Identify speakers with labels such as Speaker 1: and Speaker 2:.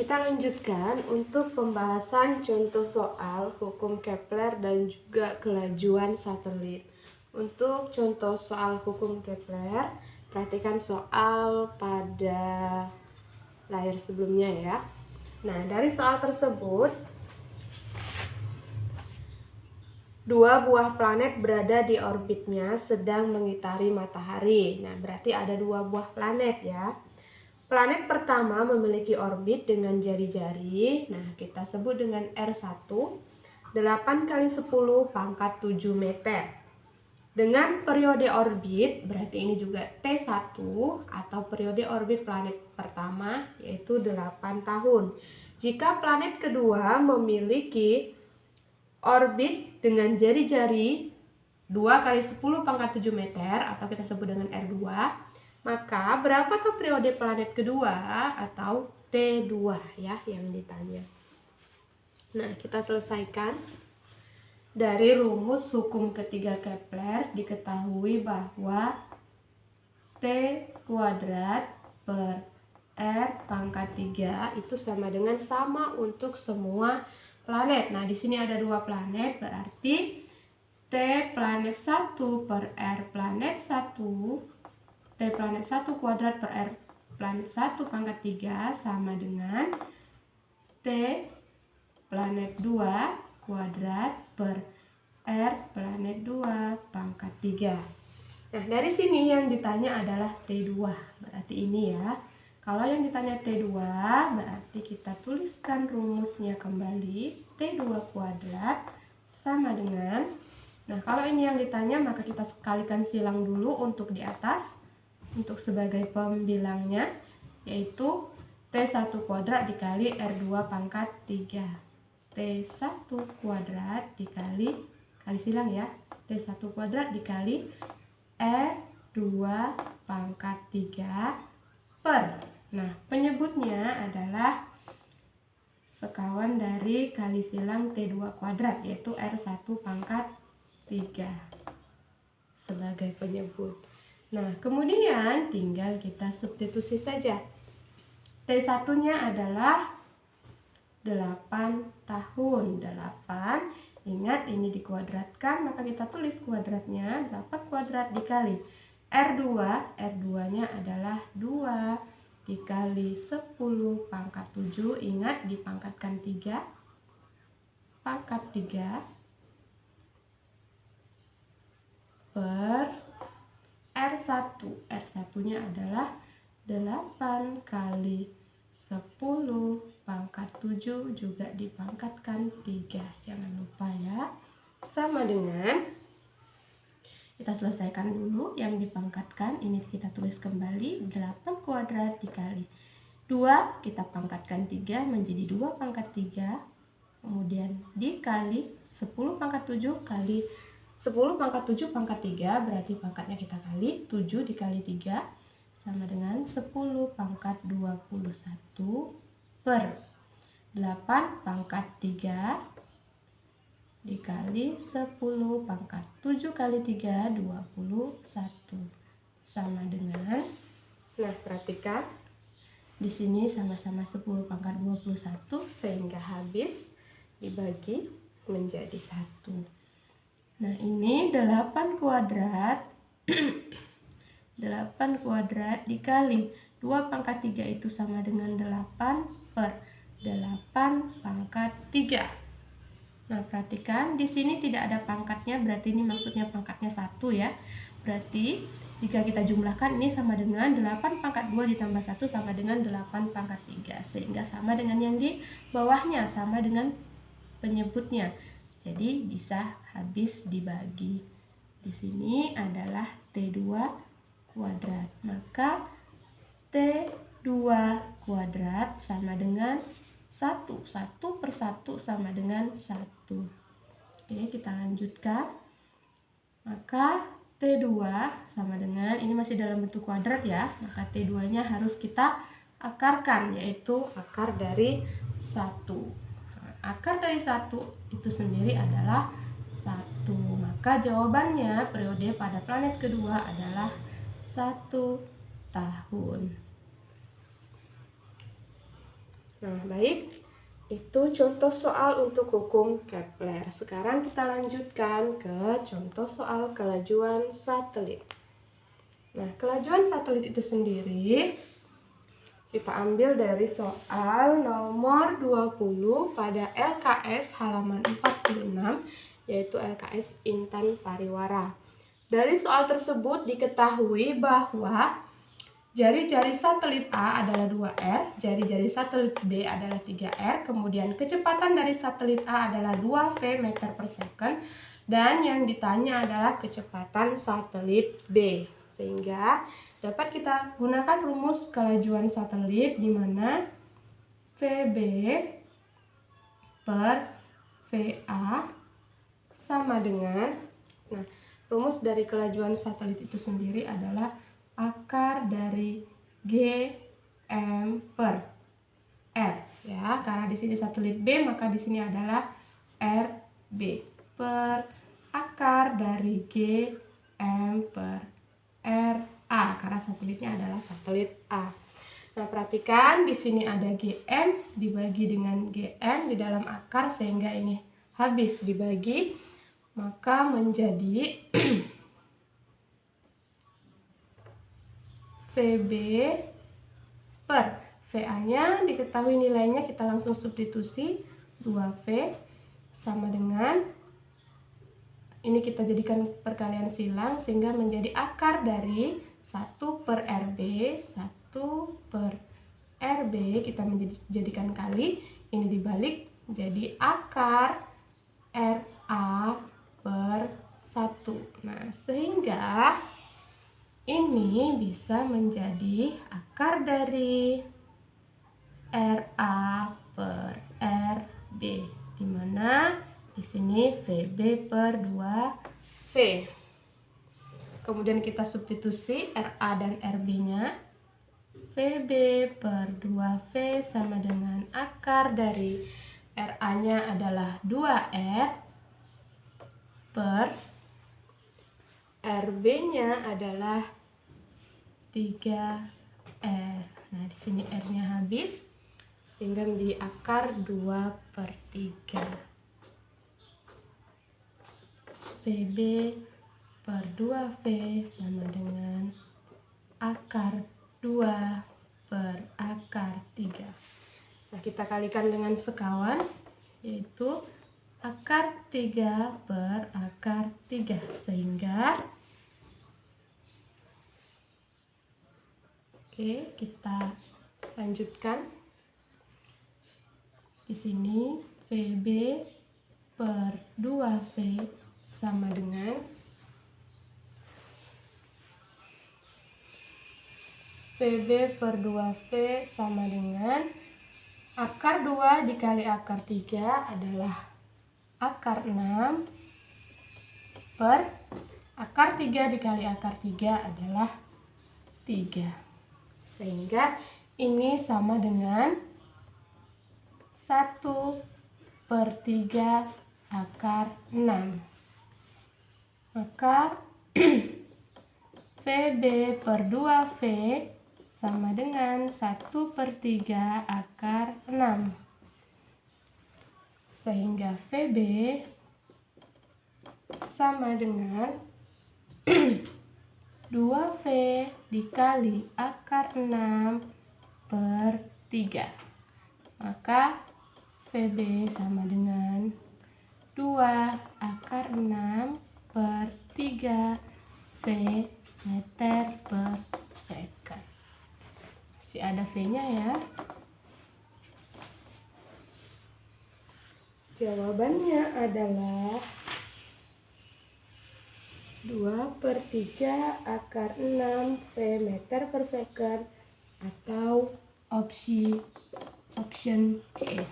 Speaker 1: kita lanjutkan untuk pembahasan contoh soal hukum Kepler dan juga kelajuan satelit. Untuk contoh soal hukum Kepler, perhatikan soal pada layar sebelumnya ya. Nah, dari soal tersebut, dua buah planet berada di orbitnya sedang mengitari matahari. Nah, berarti ada dua buah planet ya. Planet pertama memiliki orbit dengan jari-jari. Nah, kita sebut dengan R1, 8 kali 10 pangkat 7 meter. Dengan periode orbit, berarti ini juga T1 atau periode orbit planet pertama, yaitu 8 tahun. Jika planet kedua memiliki orbit dengan jari-jari 2 kali 10 pangkat 7 meter atau kita sebut dengan R2, maka berapakah periode planet kedua atau T2 ya yang ditanya. Nah, kita selesaikan. Dari rumus hukum ketiga Kepler diketahui bahwa T kuadrat per R pangkat 3 itu sama untuk semua planet. Nah, di sini ada dua planet, berarti T planet 1 per R planet 1, T planet 1 kuadrat per R planet 1 pangkat 3 sama dengan T planet 2 kuadrat per R planet 2 pangkat 3. Nah, dari sini yang ditanya adalah T2. Berarti ini ya. Kalau yang ditanya T2, berarti kita tuliskan rumusnya kembali. T2 kuadrat sama dengan, nah kalau ini yang ditanya maka kita kalikan silang dulu untuk di atas, untuk sebagai pembilangnya, yaitu T1 kuadrat dikali R2 pangkat 3. T1 kuadrat dikali silang ya, T1 kuadrat dikali R2 pangkat 3 per, nah penyebutnya adalah sekawan dari kali silang T2 kuadrat, yaitu R1 pangkat 3 sebagai penyebut. Nah, kemudian tinggal kita substitusi saja. T1 nya adalah 8 tahun. 8, ingat ini dikuadratkan, maka kita tulis kuadratnya. 8 kuadrat dikali R2, R2 nya adalah 2 dikali 10 pangkat 7, ingat dipangkatkan 3, pangkat 3 per R1. R1 nya adalah 8 kali 10 pangkat 7 juga dipangkatkan 3. Jangan lupa ya. Sama dengan, kita selesaikan dulu yang dipangkatkan. Ini kita tulis kembali 8 kuadrat dikali 2, kita pangkatkan 3 menjadi 2 pangkat 3. Kemudian dikali 10 pangkat 7 kali 10 pangkat 7 pangkat 3, berarti pangkatnya kita kali 7 dikali 3 sama dengan 10 pangkat 21 per 8 pangkat 3 dikali 10 pangkat 7 kali 3, 21 sama dengan, nah perhatikan di sini sama-sama 10 pangkat 21 sehingga habis dibagi menjadi 1. Nah, ini 8 kuadrat 8 kuadrat dikali 2 pangkat 3 itu sama dengan 8 per 8 pangkat 3. Nah, perhatikan di sini tidak ada pangkatnya, berarti ini maksudnya pangkatnya 1 ya. Berarti jika kita jumlahkan ini sama dengan 8 pangkat 2 ditambah 1 sama dengan 8 pangkat 3. Sehingga sama dengan yang di bawahnya, sama dengan penyebutnya. Jadi bisa habis dibagi. Di sini adalah T2 kuadrat. Maka T2 kuadrat sama dengan 1. 1 per 1 sama dengan 1. Oke, kita lanjutkan. Maka T2 sama dengan, ini masih dalam bentuk kuadrat ya. Maka T2 nya harus kita akarkan, yaitu akar dari 1. Akar dari 1 itu sendiri adalah 1. Maka jawabannya periode pada planet kedua adalah 1 tahun. Nah, baik. Itu contoh soal untuk hukum Kepler. Sekarang kita lanjutkan ke contoh soal kelajuan satelit. Nah, kelajuan satelit itu sendiri kita ambil dari soal nomor 20 pada LKS halaman 46, yaitu LKS Intan Pariwara. Dari soal tersebut diketahui bahwa jari-jari satelit A adalah 2R, jari-jari satelit B adalah 3R, kemudian kecepatan dari satelit A adalah 2V meter per second, dan yang ditanya adalah kecepatan satelit B. Sehingga dapat kita gunakan rumus kelajuan satelit di mana VB per VA sama dengan, nah, rumus dari kelajuan satelit itu sendiri adalah akar dari Gm per R, ya, karena di sini satelit B maka di sini adalah RB per akar dari Gm per RA karena satelitnya adalah satelit A. Nah, perhatikan di sini ada Gm dibagi dengan Gm di dalam akar sehingga ini habis dibagi, maka menjadi VB per VA-nya diketahui nilainya, kita langsung substitusi 2V sama dengan, ini kita jadikan perkalian silang sehingga menjadi akar dari 1 per RB, 1 per RB kita jadikan kali, ini dibalik jadi akar RA per 1. Nah, sehingga ini bisa menjadi akar dari RA per RB, di mana di sini VB per 2V. Kemudian kita substitusi RA dan RB-nya. VB per 2V sama dengan akar dari RA-nya adalah 2R per RB-nya adalah 3R. Nah, di sini R-nya habis sehingga menjadi akar 2/3. VB per 2V sama dengan akar 2 per akar 3. Nah, kita kalikan dengan sekawan, yaitu akar 3 per akar 3, sehingga kita lanjutkan. Di sini VB per 2V sama dengan VB per 2V sama dengan akar 2 dikali akar 3 adalah akar 6 per akar 3 dikali akar 3 adalah 3. Sehingga ini sama dengan 1/3 akar 6. Maka VB per 2V sama dengan 1/3 akar 6. Sehingga VB sama dengan 2V dikali akar 6/3. Maka VB sama dengan 2 akar 6/3 V meter per second. Masih ada V-nya ya. Jawabannya adalah 2/3 akar 6 V meter per second atau option C.